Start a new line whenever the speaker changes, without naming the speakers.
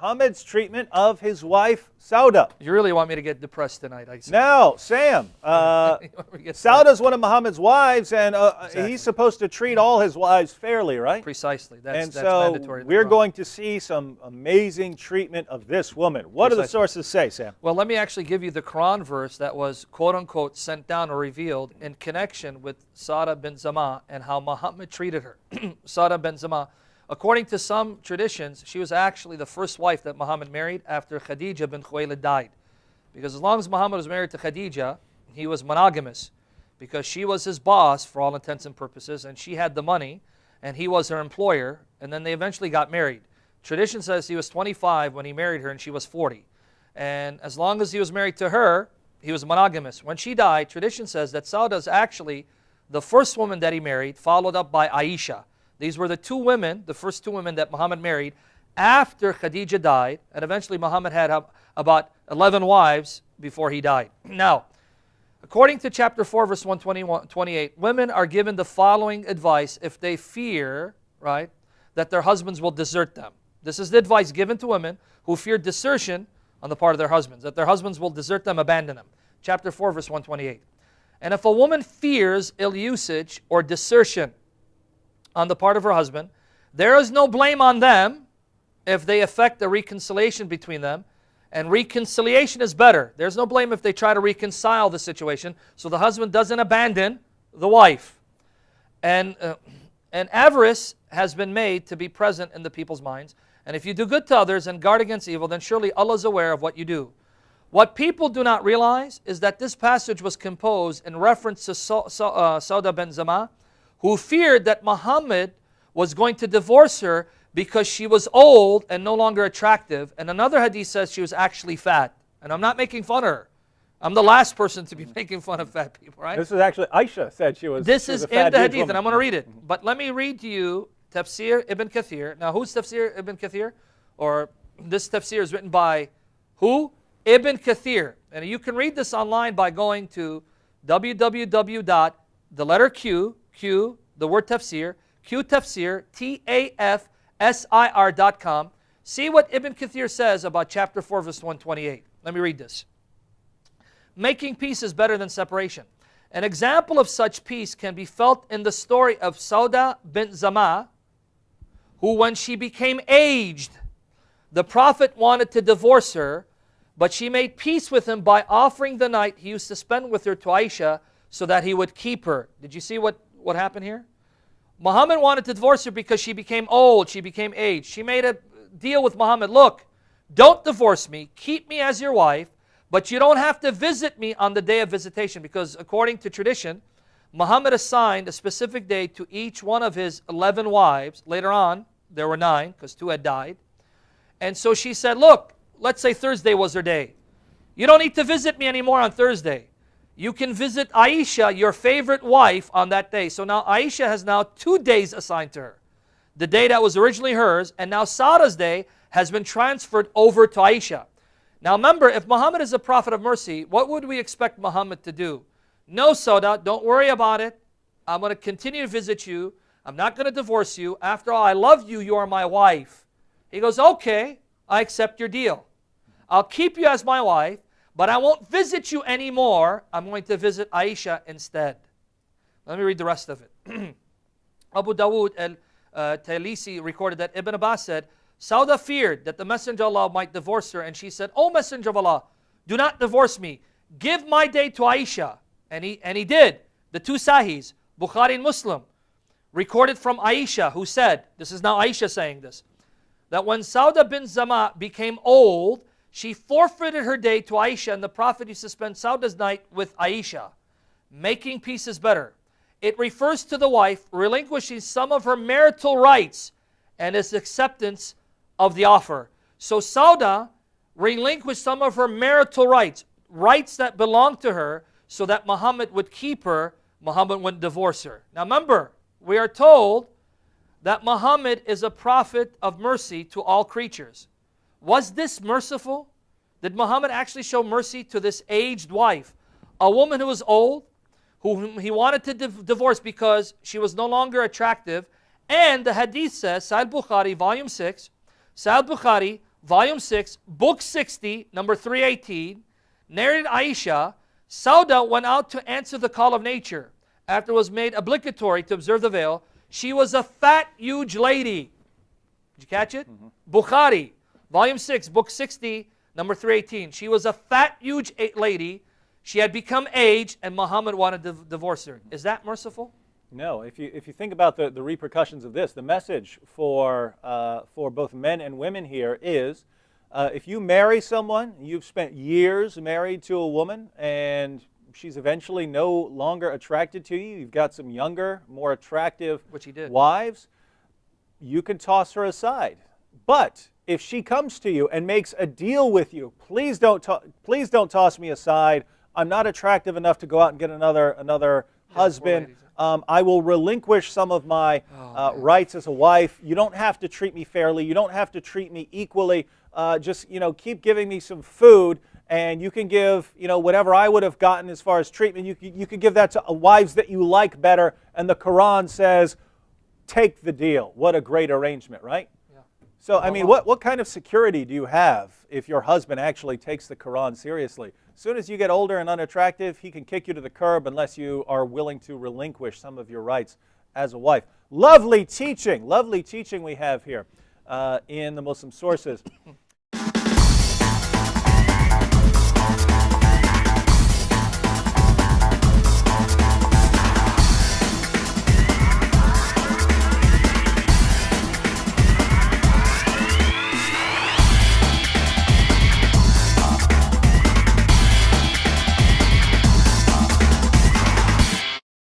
Muhammad's treatment of his wife, Sauda.
You really want me to get depressed tonight, I see.
Now, Sam, Sauda's one of Muhammad's wives, and
Exactly.
he's supposed to treat all his wives fairly, right?
Precisely. That's
so
mandatory.
we're going to see some amazing treatment of this woman. What do the sources say, Sam?
Well, let me actually give you the Quran verse that was, quote-unquote, sent down or revealed in connection with Sauda bint Zam'ah and how Muhammad treated her. Sauda bint Zam'ah, according to some traditions, she was actually the first wife that Muhammad married after Khadija bint Khuwaylid died. Because as long as Muhammad was married to Khadija, he was monogamous, because she was his boss for all intents and purposes, and she had the money, and he was her employer, and then they eventually got married. Tradition says he was 25 when he married her, and she was 40. And as long as he was married to her, he was monogamous. When she died, tradition says that Sauda is actually the first woman that he married, followed up by Aisha. These were the two women, the first two women that Muhammad married after Khadija died, and eventually Muhammad had about 11 wives before he died. Now, according to chapter 4, verse 128, women are given the following advice if they fear, right, that their husbands will desert them. This is the advice given to women who fear desertion on the part of their husbands, that their husbands will desert them, abandon them. Chapter 4, verse 128. And if a woman fears ill usage or desertion on the part of her husband, there is no blame on them if they effect a reconciliation between them. And reconciliation is better. There's no blame if they try to reconcile the situation so the husband doesn't abandon the wife. And avarice has been made to be present in the people's minds. And if you do good to others and guard against evil, then surely Allah is aware of what you do. What people do not realize is that this passage was composed in reference to Sauda bint Zam'ah, who feared that Muhammad was going to divorce her because she was old and no longer attractive. And another hadith says she was actually fat. And I'm not making fun of her. I'm the last person to be making fun of fat people, right?
This is actually, Aisha said she was
This is in the hadith,
woman.
and I'm going to read it. But let me read to you Tafsir Ibn Kathir. Now, who's Tafsir Ibn Kathir? Or this Tafsir is written by who? Ibn Kathir. And you can read this online by going to www. The letter Q, the word Tafsir, Q Tafsir, TAFSIR.com. See what Ibn Kathir says about chapter 4, verse 128. Let me read this. Making peace is better than separation. An example of such peace can be felt in the story of Sauda bint Zam'ah, who when she became aged, the Prophet wanted to divorce her, but she made peace with him by offering the night he used to spend with her to Aisha so that he would keep her. Did you see what happened here? Muhammad wanted to divorce her because she became old, she became aged. She made a deal with Muhammad, look, don't divorce me, keep me as your wife, but you don't have to visit me on the day of visitation, because according to tradition, Muhammad assigned a specific day to each one of his 11 wives. Later on, there were 9 because 2 had died. And so she said, look, let's say Thursday was her day. You don't need to visit me anymore on Thursday. You can visit Aisha, your favorite wife, on that day. So now Aisha has now 2 days assigned to her. The day that was originally hers, and now Sauda's day has been transferred over to Aisha. Now remember, if Muhammad is a prophet of mercy, what would we expect Muhammad to do? No, Sauda, don't worry about it. I'm going to continue to visit you. I'm not going to divorce you. After all, I love you. You are my wife. He goes, okay, I accept your deal. I'll keep you as my wife, but I won't visit you anymore. I'm going to visit Aisha instead. Let me read the rest of it. Abu Dawood al-Talisi recorded that Ibn Abbas said, Sauda feared that the Messenger of Allah might divorce her, and she said, O Messenger of Allah, do not divorce me. Give my day to Aisha. And he did. The 2 Sahihs, Bukhari and Muslim, recorded from Aisha, who said, this is now Aisha saying this, that when Sauda bint Zam'ah became old, she forfeited her day to Aisha, and the Prophet used to spend Sauda's night with Aisha. Making peace is better. It refers to the wife relinquishing some of her marital rights and its acceptance of the offer. So Sauda relinquished some of her marital rights, rights that belonged to her, so that Muhammad would keep her, Muhammad wouldn't divorce her. Now remember, we are told that Muhammad is a prophet of mercy to all creatures. Was this merciful? Did Muhammad actually show mercy to this aged wife, a woman who was old, whom he wanted to divorce because she was no longer attractive? And the hadith says, Sahih Bukhari, volume 6, Sahih Bukhari, Volume 6, Book 60, number 318, narrated Aisha, Sauda went out to answer the call of nature. After it was made obligatory to observe the veil, she was a fat, huge lady. Did you catch it? Bukhari, Volume 6, Book 60, number 318. She was a fat, huge lady. She had become aged, and Muhammad wanted to divorce her. Is that merciful?
No. If you think about the repercussions of this, the message for both men and women here is, if you marry someone, you've spent years married to a woman, and she's eventually no longer attracted to you, you've got some younger, more attractive wives, you can toss her aside. But if she comes to you and makes a deal with you, please don't toss me aside. I'm not attractive enough to go out and get another husband. I will relinquish some of my rights as a wife. You don't have to treat me fairly. You don't have to treat me equally. Just keep giving me some food, and you can give whatever I would have gotten as far as treatment. You could give that to wives that you like better. And the Quran says, take the deal. What a great arrangement, right? Yeah. So I mean, what kind of security do you have if your husband actually takes the Quran seriously? As soon as you get older and unattractive, he can kick you to the curb unless you are willing to relinquish some of your rights as a wife. Lovely teaching we have here in the Muslim sources.